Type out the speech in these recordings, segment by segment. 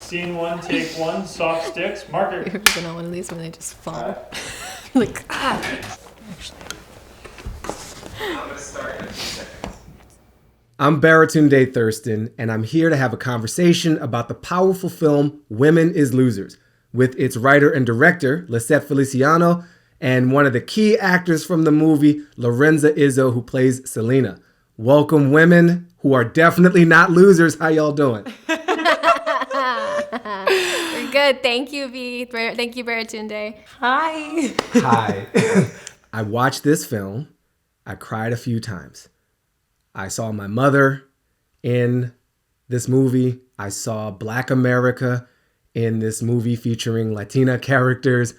Scene 1, take 1, soft sticks, marker. You're gonna one of these when they just fall. Like, ah. I'm gonna start in a few seconds. I'm Baratunde Thurston, and I'm here to have a conversation about the powerful film Women is Losers, with its writer and director, Lisette Feliciano, and one of the key actors from the movie, Lorenza Izzo, who plays Selena. Welcome, women who are definitely not losers. How y'all doing? We're good. Thank you, V. Thank you, Baratunde. Hi. Hi. I watched this film. I cried a few times. I saw my mother in this movie. I saw Black America in this movie featuring Latina characters.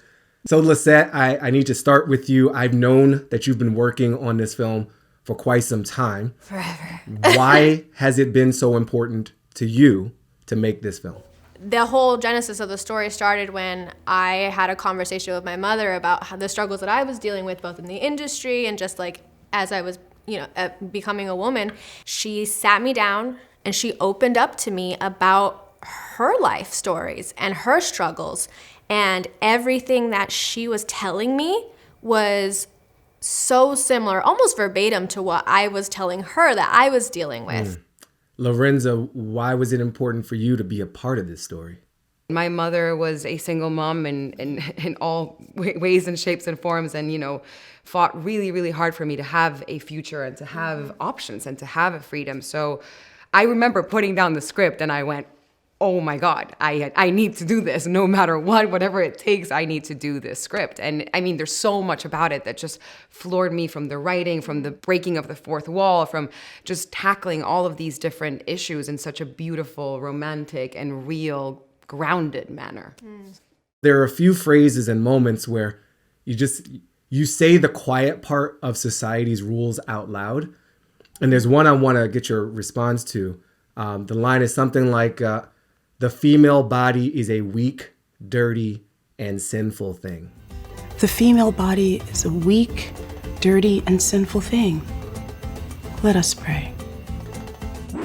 So Lisette, I need to start with you. I've known that you've been working on this film for quite some time. Forever. Why has it been so important to you to make this film? The whole genesis of the story started when I had a conversation with my mother about how the struggles that I was dealing with, both in the industry and just like as I was, becoming a woman. She sat me down and she opened up to me about her life stories and her struggles. And everything that she was telling me was so similar, almost verbatim to what I was telling her that I was dealing with. Lorenza, why was it important for you to be a part of this story? My mother was a single mom in all ways and shapes and forms, and, fought really, really hard for me to have a future and to have options and to have a freedom. So I remember putting down the script and I went, oh my God, I need to do this no matter what, whatever it takes, I need to do this script. And I mean, there's so much about it that just floored me, from the writing, from the breaking of the fourth wall, from just tackling all of these different issues in such a beautiful, romantic, and real, grounded manner. There are a few phrases and moments where you say the quiet part of society's rules out loud. And there's one I want to get your response to. The line is something like, the female body is a weak, dirty, and sinful thing. The female body is a weak, dirty, and sinful thing. Let us pray.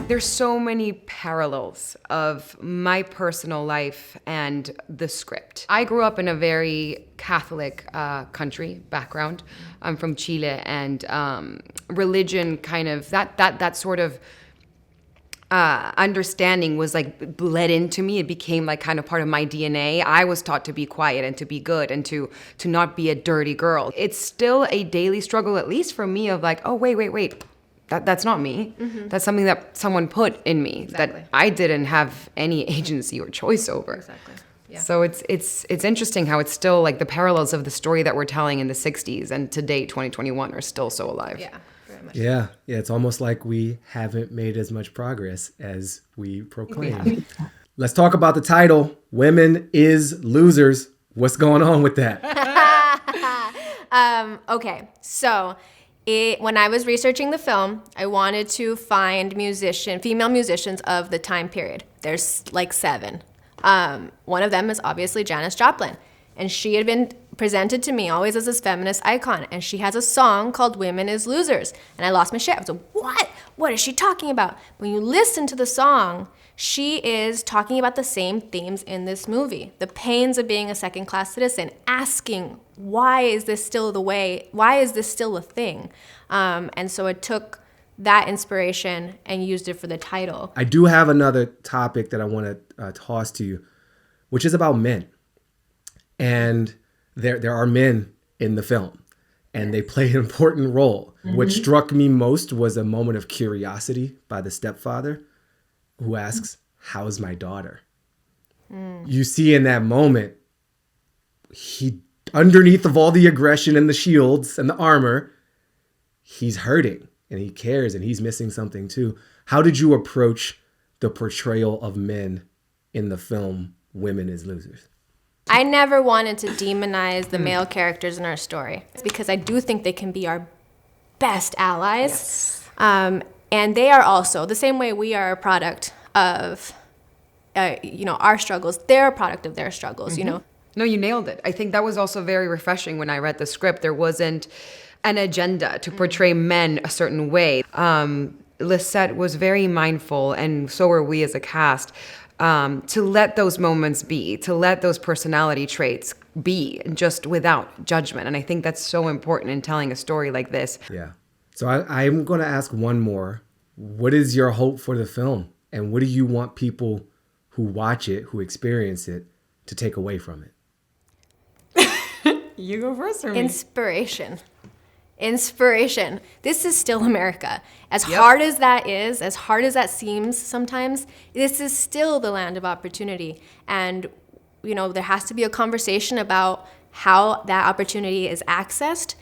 There's so many parallels of my personal life and the script. I grew up in a very Catholic country background. I'm from Chile, and religion kind of, that sort of understanding was like bled into me. It became like kind of part of my DNA. I was taught to be quiet and to be good and to not be a dirty girl. It's still a daily struggle, at least for me, of like, oh, wait. That's not me. Mm-hmm. That's something that someone put in me that I didn't have any agency or choice over. Exactly. Yeah. So it's interesting how it's still like the parallels of the story that we're telling in the 60s and to date, 2021, are still so alive. Yeah. Yeah, it's almost like we haven't made as much progress as we proclaim. Let's talk about the title, Women is Losers. What's going on with that? Okay, so when I was researching the film, I wanted to find female musicians of the time period. There's like 7. One of them is obviously Janis Joplin. And she had been presented to me always as this feminist icon. And she has a song called Women is Losers. And I lost my shit. I was like, what? What is she talking about? When you listen to the song, she is talking about the same themes in this movie. The pains of being a second-class citizen, asking, why is this still the way? Why is this still a thing? And so it took that inspiration and used it for the title. I do have another topic that I want to toss to you, which is about men. And there are men in the film, and they play an important role. Mm-hmm. What struck me most was a moment of curiosity by the stepfather, who asks, how's my daughter? You see in that moment, he, underneath of all the aggression and the shields and the armor, he's hurting and he cares and he's missing something too. How did you approach the portrayal of men in the film Women is Losers? I never wanted to demonize the male characters in our story, because I do think they can be our best allies. Yes. And they are also, the same way we are a product of, our struggles, they're a product of their struggles, No, you nailed it. I think that was also very refreshing when I read the script. There wasn't an agenda to portray men a certain way. Lisette was very mindful, and so were we as a cast, to let those moments be, to let those personality traits be, just without judgment. And I think that's so important in telling a story like this. Yeah. So I'm going to ask one more. What is your hope for the film? And what do you want people who watch it, who experience it, to take away from it? You go first, or me? Inspiration. Inspiration. This is still America. As hard as that is, as hard as that seems sometimes, this is still the land of opportunity. And, there has to be a conversation about how that opportunity is accessed.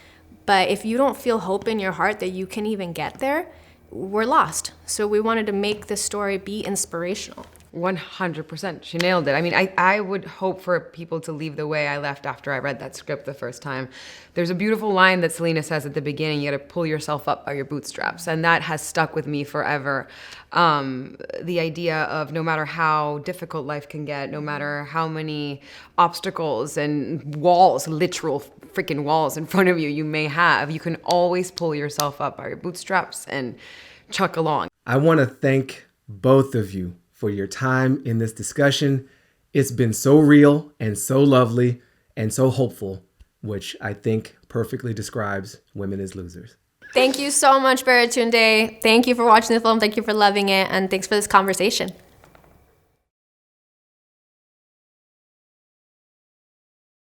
But if you don't feel hope in your heart that you can even get there, we're lost. So we wanted to make this story be inspirational. 100%. She nailed it. I mean, I would hope for people to leave the way I left after I read that script the first time. There's a beautiful line that Selena says at the beginning, you got to pull yourself up by your bootstraps. And that has stuck with me forever. The idea of no matter how difficult life can get, no matter how many obstacles and walls, literal freaking walls in front of you may have, you can always pull yourself up by your bootstraps and chuck along. I want to thank both of you for your time in this discussion. It's been so real and so lovely and so hopeful, which I think perfectly describes Women is Losers. Thank you so much, Baratunde. Thank you for watching the film. Thank you for loving it. And thanks for this conversation.